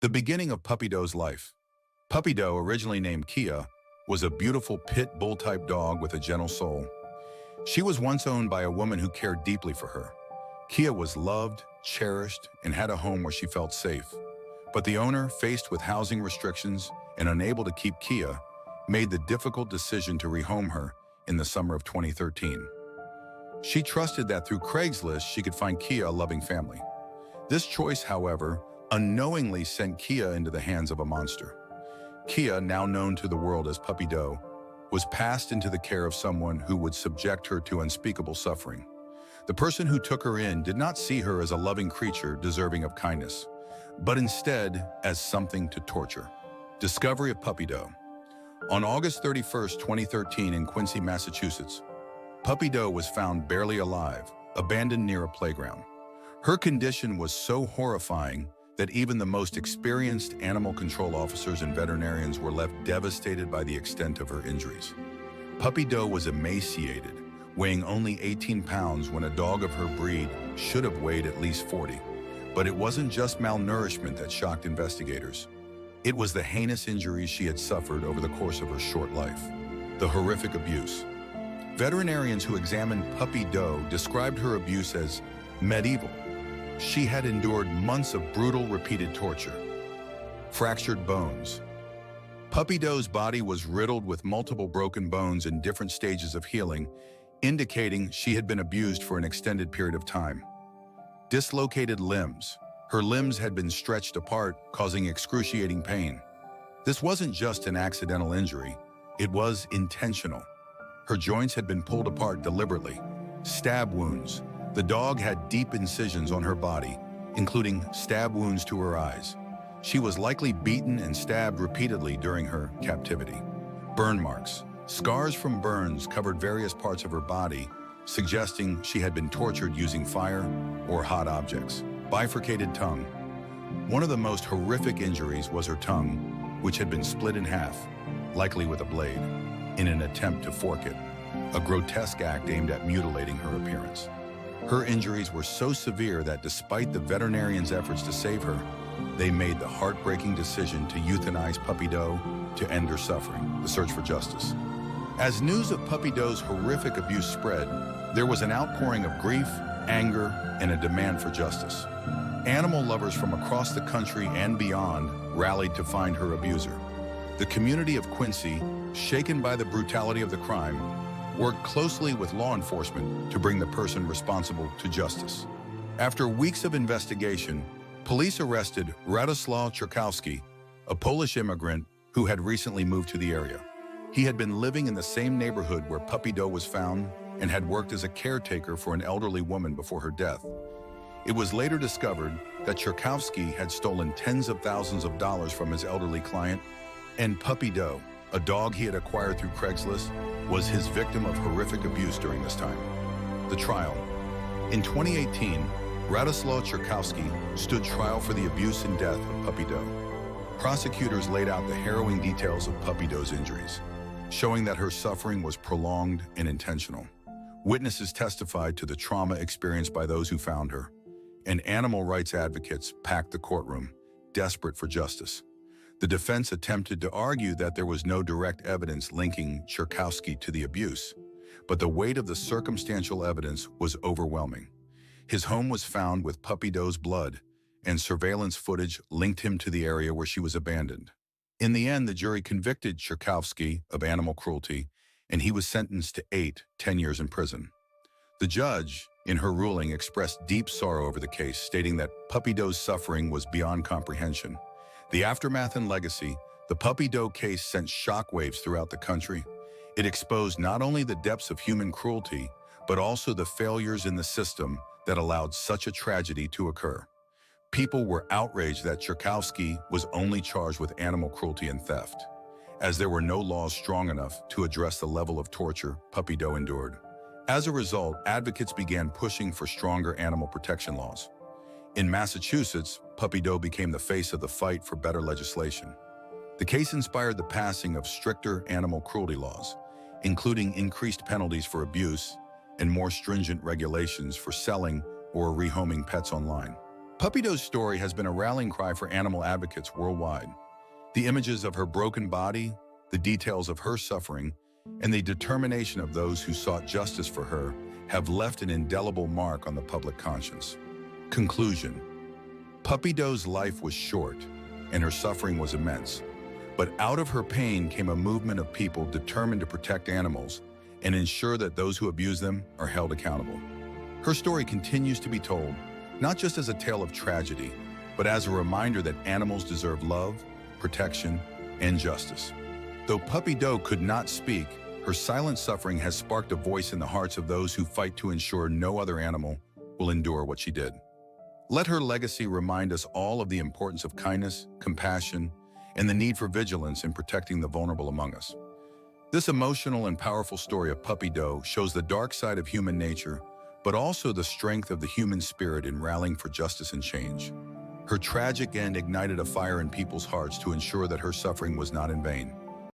The beginning of Puppy Dough's life. Puppy Dough, originally named Kia, was a beautiful pit bull-type dog with a gentle soul. She was once owned by a woman who cared deeply for her. Kia was loved, cherished, and had a home where she felt safe. But the owner, faced with housing restrictions and unable to keep Kia, made the difficult decision to rehome her in the summer of 2013. She trusted that through Craigslist she could find Kia a loving family. This choice, however, unknowingly sent Kia into the hands of a monster. Kia, now known to the world as Puppy Dough, was passed into the care of someone who would subject her to unspeakable suffering. The person who took her in did not see her as a loving creature deserving of kindness, but instead as something to torture. Discovery of Puppy Dough. On August 31st, 2013 in Quincy, Massachusetts, Puppy Dough was found barely alive, abandoned near a playground. Her condition was so horrifying that even the most experienced animal control officers and veterinarians were left devastated by the extent of her injuries. Puppy Dough was emaciated, weighing only 18 pounds when a dog of her breed should have weighed at least 40. But it wasn't just malnourishment that shocked investigators. It was the heinous injuries she had suffered over the course of her short life. The horrific abuse. Veterinarians who examined Puppy Dough described her abuse as medieval. She had endured months of brutal, repeated torture. Fractured bones. Puppy Dough's body was riddled with multiple broken bones in different stages of healing, indicating she had been abused for an extended period of time. Dislocated limbs. Her limbs had been stretched apart, causing excruciating pain. This wasn't just an accidental injury, it was intentional. Her joints had been pulled apart deliberately. Stab wounds. The dog had deep incisions on her body, including stab wounds to her eyes. She was likely beaten and stabbed repeatedly during her captivity. Burn marks. Scars from burns covered various parts of her body, suggesting she had been tortured using fire or hot objects. Bifurcated tongue. One of the most horrific injuries was her tongue, which had been split in half, likely with a blade, in an attempt to fork it, a grotesque act aimed at mutilating her appearance. Her injuries were so severe that despite the veterinarians' efforts to save her, they made the heartbreaking decision to euthanize Puppy Dough to end her suffering. The search for justice. As news of Puppy Dough's horrific abuse spread, there was an outpouring of grief, anger, and a demand for justice. Animal lovers from across the country and beyond rallied to find her abuser. The community of Quincy, shaken by the brutality of the crime, worked closely with law enforcement to bring the person responsible to justice. After weeks of investigation, police arrested Radoslaw Czerkowski, a Polish immigrant who had recently moved to the area. He had been living in the same neighborhood where Puppy Dough was found and had worked as a caretaker for an elderly woman before her death. It was later discovered that Czerkowski had stolen tens of thousands of dollars from his elderly client, and Puppy Dough, a dog he had acquired through Craigslist, was his victim of horrific abuse during this time. The trial. In 2018, Radoslaw Czerkowski stood trial for the abuse and death of Puppy Dough. Prosecutors laid out the harrowing details of Puppy Dough's injuries, showing that her suffering was prolonged and intentional. Witnesses testified to the trauma experienced by those who found her, and animal rights advocates packed the courtroom, desperate for justice. The defense attempted to argue that there was no direct evidence linking Czerkowski to the abuse, but the weight of the circumstantial evidence was overwhelming. His home was found with Puppy Dough's blood, and surveillance footage linked him to the area where she was abandoned. In the end, the jury convicted Czerkowski of animal cruelty, and he was sentenced to 10 years in prison. The judge, in her ruling, expressed deep sorrow over the case, stating that Puppy Dough's suffering was beyond comprehension. The aftermath and legacy. The Puppy Dough case sent shockwaves throughout the country. It exposed not only the depths of human cruelty, but also the failures in the system that allowed such a tragedy to occur. People were outraged that Czerkowski was only charged with animal cruelty and theft, as there were no laws strong enough to address the level of torture Puppy Dough endured. As a result, advocates began pushing for stronger animal protection laws. In Massachusetts, Puppy Dough became the face of the fight for better legislation. The case inspired the passing of stricter animal cruelty laws, including increased penalties for abuse and more stringent regulations for selling or rehoming pets online. Puppy Doe's story has been a rallying cry for animal advocates worldwide. The images of her broken body, the details of her suffering, and the determination of those who sought justice for her have left an indelible mark on the public conscience. Conclusion: Puppy Doe's life was short, and her suffering was immense. But out of her pain came a movement of people determined to protect animals and ensure that those who abuse them are held accountable. Her story continues to be told, not just as a tale of tragedy, but as a reminder that animals deserve love, protection, and justice. Though Puppy Doe could not speak, her silent suffering has sparked a voice in the hearts of those who fight to ensure no other animal will endure what she did. Let her legacy remind us all of the importance of kindness, compassion, and the need for vigilance in protecting the vulnerable among us. This emotional and powerful story of Puppy Doe shows the dark side of human nature, but also the strength of the human spirit in rallying for justice and change. Her tragic end ignited a fire in people's hearts to ensure that her suffering was not in vain.